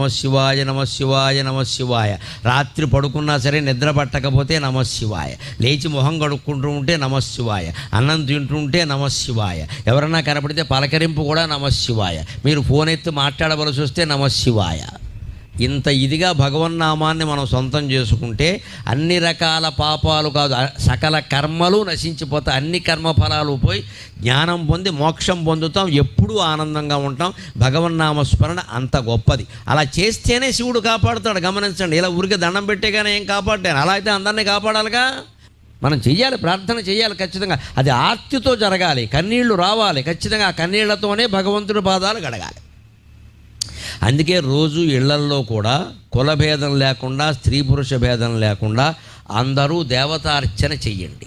నమశివాయ నమశివాయ నమశివాయ. రాత్రి పడుకున్నా సరే నిద్ర పట్టకపోతే నమశివాయ. లేచి మొహం కడుక్కుంటూ ఉంటే నమశివాయ. అన్నం తింటుంటే నమశివాయ. ఎవరన్నా కనపడితే పలకరింపు కూడా నమశివాయ. మీరు ఫోన్ ఎత్తి మాట్లాడవలసి వస్తే నమశివాయ. ఇంత ఇదిగా భగవన్నామాన్ని మనం సొంతం చేసుకుంటే అన్ని రకాల పాపాలు కాదు, సకల కర్మలు నశించిపోతాయి. అన్ని కర్మఫలాలు పోయి జ్ఞానం పొంది మోక్షం పొందుతాం. ఎప్పుడూ ఆనందంగా ఉంటాం. భగవన్నామస్మరణ అంత గొప్పది. అలా చేస్తేనే శివుడు కాపాడుతాడు. గమనించండి. ఇలా ఊరికే దండం పెట్టేగానే ఏం కాపాడాను? అలా అయితే అందరినీ కాపాడాలిగా. మనం చెయ్యాలి, ప్రార్థన చేయాలి ఖచ్చితంగా. అది ఆర్తితో జరగాలి, కన్నీళ్లు రావాలి ఖచ్చితంగా. ఆ కన్నీళ్లతోనే భగవంతుడి పాదాలు గడగాలి. అందుకే రోజు ఇళ్లల్లో కూడా కులభేదం లేకుండా, స్త్రీ పురుష భేదం లేకుండా అందరూ దేవతార్చన చెయ్యండి.